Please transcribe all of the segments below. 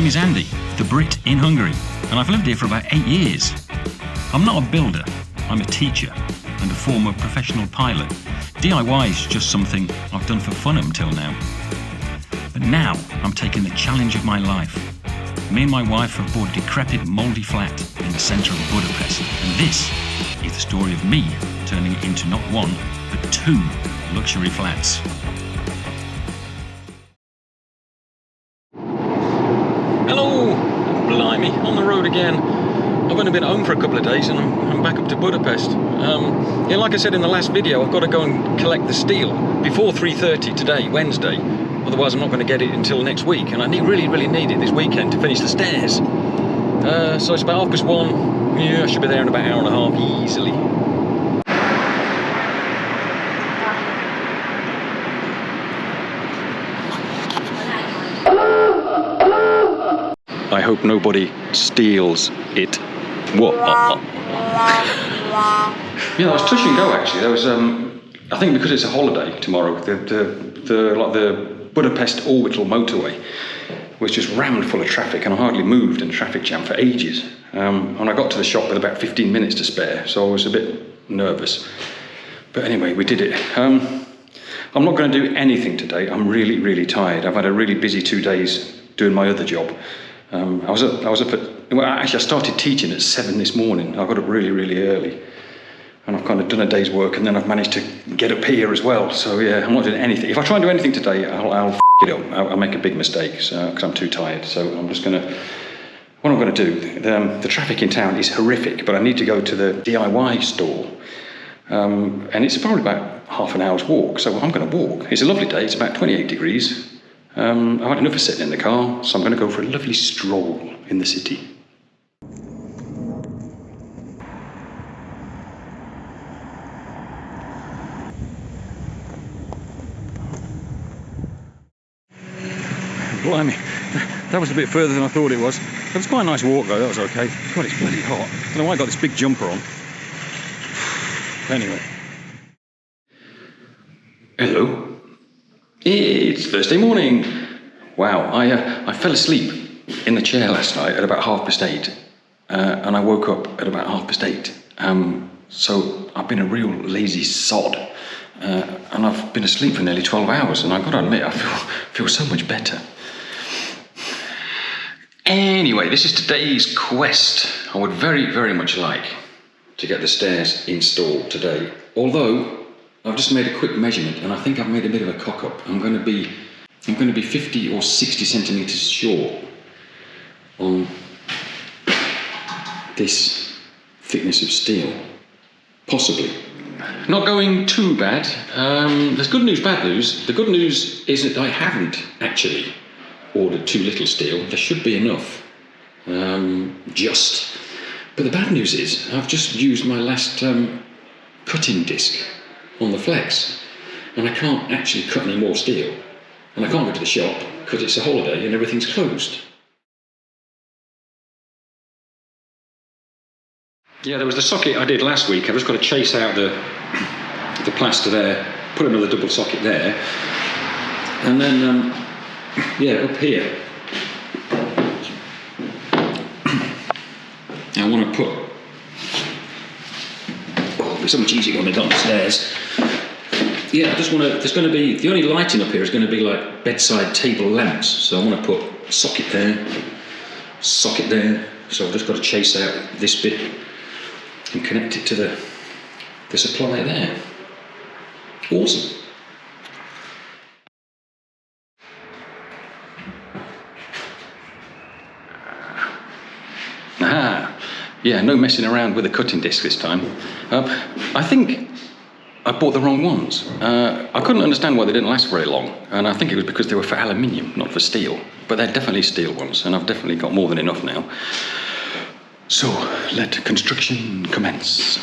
name is Andy, the Brit in Hungary, and I've lived here for about 8 years. I'm not a builder, I'm a teacher and a former professional pilot. DIY is just something I've done for fun until now. But now I'm taking the challenge of my life. Me and my wife have bought a decrepit, mouldy flat in the centre of Budapest, and this is the story of me turning it into not one, but 2 luxury flats. Hello! Blimey, on the road again. I've only been home for a couple of days and I'm back up to Budapest. Yeah, like I said in the last video, I've got to go and collect the steel before 3:30 today, Wednesday. Otherwise I'm not going to get it until next week, and I really need it this weekend to finish the stairs. So it's about 1:30. Yeah, I should be there in about an hour and a half easily. I hope nobody steals it. What? Yeah, that was touch and go actually. There was, I think because it's a holiday tomorrow, the Budapest orbital motorway was just rammed full of traffic, and I hardly moved in a traffic jam for ages. And I got to the shop with about 15 minutes to spare, so I was a bit nervous. But anyway, we did it. I'm not going to do anything today. I'm really tired. I've had a really busy 2 days doing my other job. I was up at, well, actually I started teaching at 7 this morning. I got up really early, and I've kind of done a day's work, and then I've managed to get up here as well. So yeah, I'm not doing anything. If I try and do anything today, I'll f it up. I'll make a big mistake, because I'm too tired. So I'm just gonna, what I'm gonna do, the traffic in town is horrific, but I need to go to the DIY store. And it's probably about half an hour's walk, so I'm gonna walk. It's a lovely day, it's about 28 degrees. I've had enough of sitting in the car, so I'm going to go for a lovely stroll in the city. Blimey, that was a bit further than I thought it was. It was quite a nice walk though, that was okay. God, it's bloody hot. I don't know why I got this big jumper on. Anyway. Hello. It's Thursday morning. Wow, I fell asleep in the chair last night at about 8:30, and I woke up at about 8:30. So I've been a real lazy sod, and I've been asleep for nearly 12 hours, and I've got to admit, I feel so much better. Anyway, this is today's quest. I would very much like to get the stairs installed today, although I've just made a quick measurement, and I think I've made a bit of a cock-up. I'm going to be 50 or 60 centimetres short on this thickness of steel. Possibly. Not going too bad. There's good news, bad news. The good news is that I haven't actually ordered too little steel. There should be enough. But the bad news is I've just used my last cutting disc on the flex, and I can't actually cut any more steel, and I can't go to the shop because it's a holiday and everything's closed. Yeah, there was the socket I did last week. I've just got to chase out the plaster there, put another double socket there, and then yeah, up here I want to put, it's so much easier when I go downstairs. Yeah, I just want to, there's going to be, the only lighting up here is going to be like bedside table lamps. So I want to put socket there. So I've just got to chase out this bit and connect it to the supply there. Awesome. Aha. Yeah, no messing around with the cutting disc this time. I think I bought the wrong ones. I couldn't understand why they didn't last very long, and I think it was because they were for aluminium, not for steel. But they're definitely steel ones, and I've definitely got more than enough now. So, let construction commence.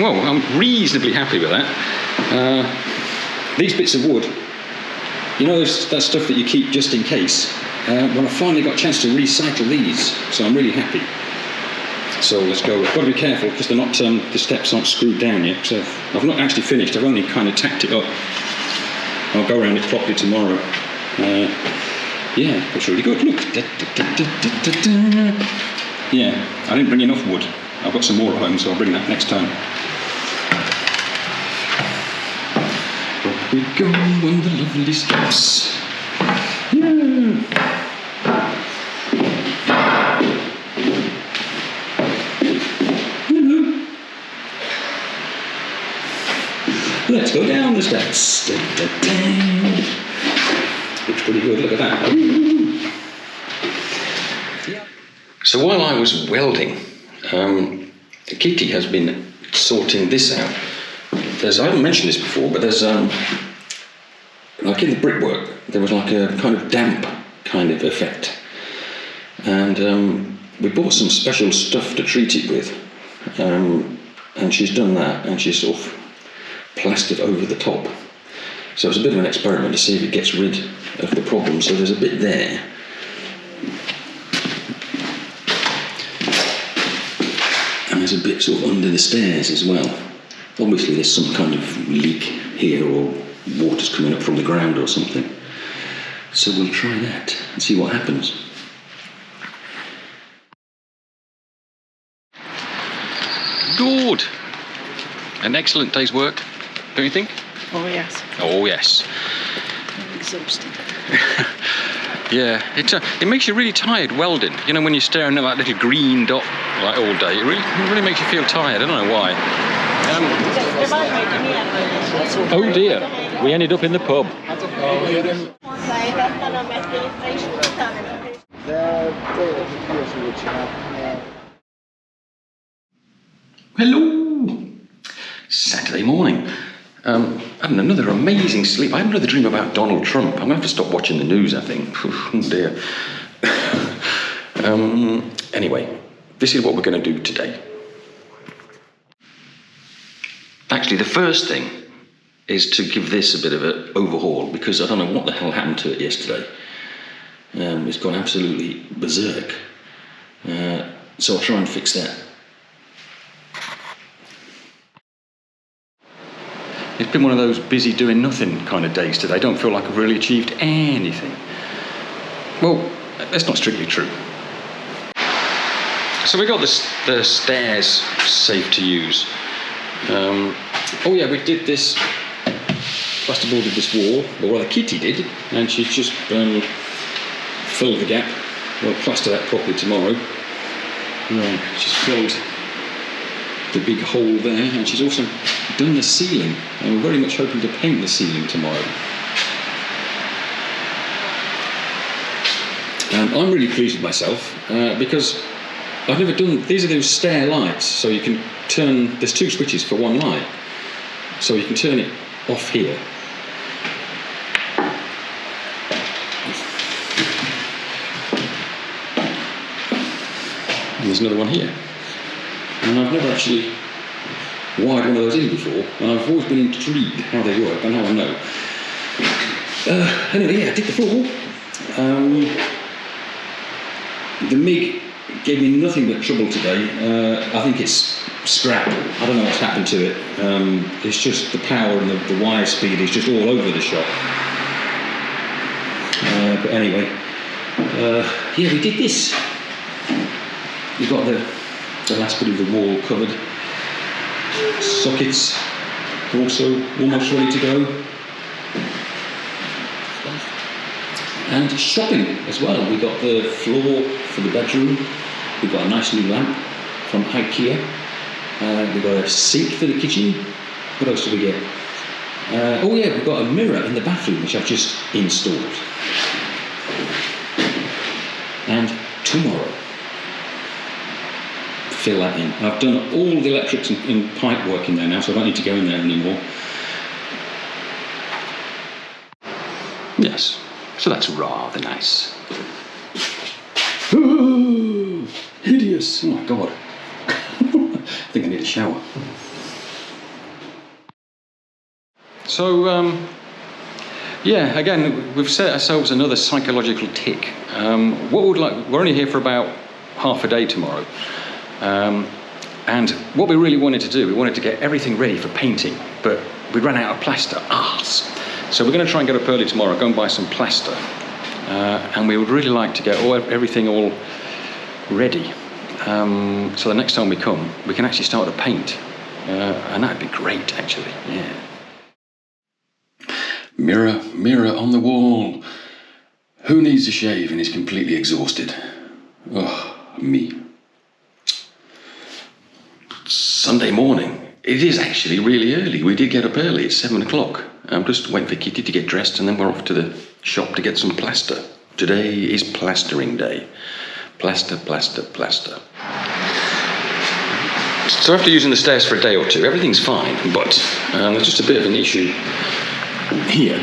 well, I'm reasonably happy with that. These bits of wood, you know, that stuff that you keep just in case. Well, I finally got a chance to recycle these, so I'm really happy. So let's go. I've got to be careful because they're not, the steps aren't screwed down yet. So I've not actually finished. I've only kind of tacked it up. I'll go around it properly tomorrow. Yeah, looks really good. Look. Yeah, I didn't bring enough wood. I've got some more at home, so I'll bring that next time. Up we go on the lovely steps. Yeah. Let's go down the steps. Looks pretty good, look at that. So while I was welding, Kitty has been sorting this out. I haven't mentioned this before, but there's, like in the brickwork, there was like a kind of damp kind of effect. And we bought some special stuff to treat it with. And she's done that, and she's sort of plastered over the top. So it's a bit of an experiment to see if it gets rid of the problem. So there's a bit there. And there's a bit sort of under the stairs as well. Obviously there's some kind of leak here, or water's coming up from the ground or something. So we'll try that and see what happens. Good! An excellent day's work, don't you think? Oh yes. Oh yes. I'm exhausted. Yeah, it makes you really tired welding. You know, when you're staring at that little green dot like all day, it really makes you feel tired. I don't know why. Oh dear, we ended up in the pub. Hello! Saturday morning. I had another amazing sleep. I had another dream about Donald Trump. I'm going to have to stop watching the news, I think. Oh dear. Anyway, this is what we're going to do today. Actually, the first thing is to give this a bit of an overhaul, because I don't know what the hell happened to it yesterday. It's gone absolutely berserk. So I'll try and fix that. It's been one of those busy doing nothing kind of days today. I don't feel like I've really achieved anything. Well, that's not strictly true. So we got the stairs safe to use. Oh yeah, we did this, plasterboarded this wall, or rather Kitty did, and she just filled the gap. We'll plaster that properly tomorrow. She's filled the big hole there, and she's also done the ceiling, and we're very much hoping to paint the ceiling tomorrow. I'm really pleased with myself because I've never done, these are those stair lights, so you can turn, there's two switches for one light, so you can turn it off here. And there's another one here. And I've never actually wired one of those in before, and I've always been intrigued how they work and how I know. Anyway, yeah, I did the floor. The MIG gave me nothing but trouble today. I think it's scrap. I don't know what's happened to it. It's just the power and the wire speed is just all over the shop. But anyway, yeah, we did this. We've got the last bit of the wall covered. Sockets also almost ready to go. And shopping as well. We got the floor for the bedroom. We've got a nice new lamp from IKEA. We've got a sink for the kitchen. What else do we get? Oh yeah, we've got a mirror in the bathroom which I've just installed. And tomorrow, fill that in. I've done all the electrics and pipe work in there now, so I don't need to go in there anymore. Yes, so that's rather nice. Oh, hideous! Oh my god. I think I need a shower. So, yeah, again, we've set ourselves another psychological tick. We're only here for about half a day tomorrow. And what we really wanted to do, we wanted to get everything ready for painting, but we ran out of plaster. So we're going to try and get up early tomorrow, go and buy some plaster. And we would really like to get everything all ready. So the next time we come, we can actually start to paint. And that'd be great, actually, yeah. Mirror, mirror on the wall. Who needs a shave and is completely exhausted? Oh, me. Sunday morning. It is actually really early. We did get up early. It's 7 o'clock. I'm just waiting for Kitty to get dressed and then we're off to the shop to get some plaster. Today is plastering day. Plaster, plaster, plaster. So after using the stairs for a day or two, everything's fine, but there's just a bit of an issue here.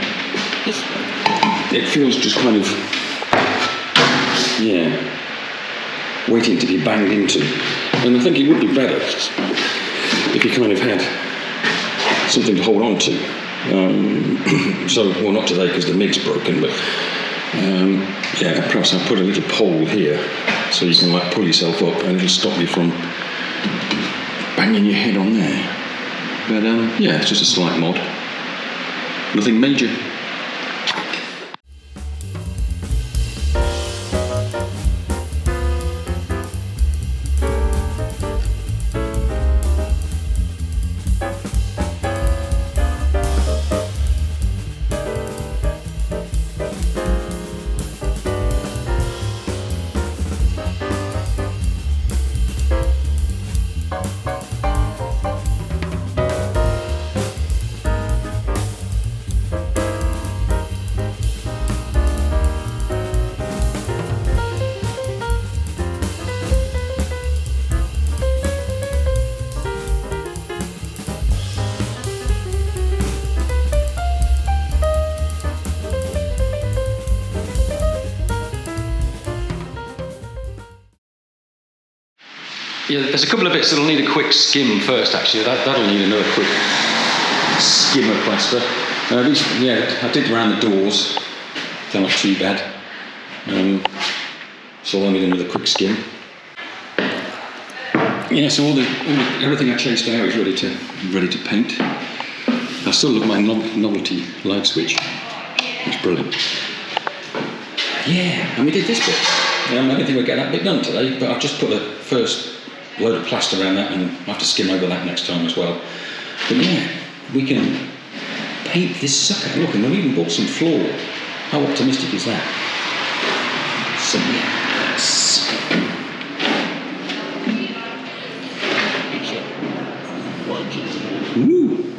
It feels just kind of, yeah, waiting to be banged into. And I think it would be better if you kind of had something to hold on to. Well, not today because the MIG's broken, but yeah, perhaps I'll put a little pole here so you can like pull yourself up and it'll stop you from banging your head on there. But yeah, it's just a slight mod. Nothing major. Yeah, there's a couple of bits that'll need a quick skim first, actually. That'll need another quick skim of plaster. Yeah, I did around the doors. They're not too bad. So I'll need another quick skim. Yeah, so everything I chased out is ready to paint. I still love my novelty light switch. It's brilliant. Yeah, and we did this bit. I don't think we'll get that bit done today, but I've just put the first load of plaster around that and I'll have to skim over that next time as well. But yeah, we can paint this sucker. Look, and we've even bought some floor. How optimistic is that? So yes. Woo.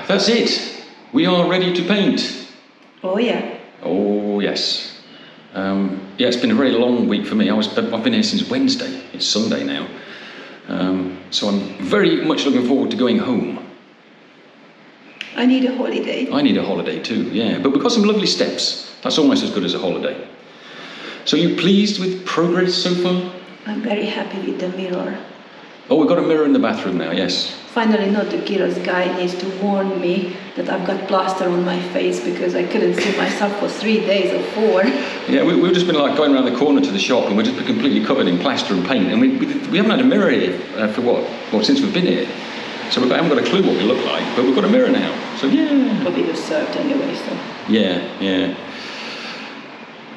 That's it. We are ready to paint. Oh yeah. Oh yes. Yeah, it's been a very long week for me. I've been here since Wednesday. It's Sunday now. So I'm very much looking forward to going home. I need a holiday. I need a holiday too, yeah. But we've got some lovely steps. That's almost as good as a holiday. So you pleased with progress so far? I'm very happy with the mirror. Oh, we've got a mirror in the bathroom now, yes. Finally, not the Giros guy needs to warn me that I've got plaster on my face because I couldn't see myself for 3 days or 4. Yeah, we've just been like going around the corner to the shop and we've just been completely covered in plaster and paint, and we haven't had a mirror here for what? Well, since we've been here. So we haven't got a clue what we look like, but we've got a mirror now. So yeah. But we were served anyway, so. Yeah.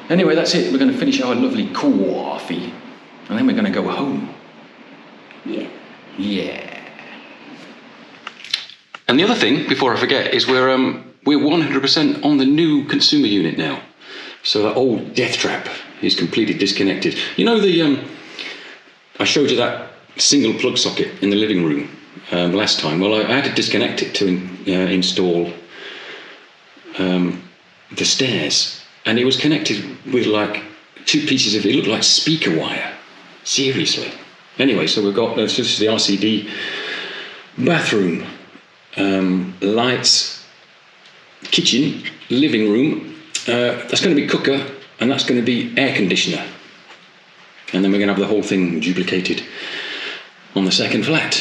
Anyway, that's it. We're going to finish our lovely coffee and then we're going to go home. Yeah. And the other thing, before I forget, is we're 100% on the new consumer unit now. So that old death trap is completely disconnected. You know I showed you that single plug socket in the living room last time. Well, I had to disconnect it to install the stairs, and it was connected with like 2 pieces of, it looked like speaker wire. Seriously. Anyway, so we've got this is the RCD bathroom, lights, kitchen, living room. That's going to be cooker, and that's going to be air conditioner. And then we're going to have the whole thing duplicated on the second flat.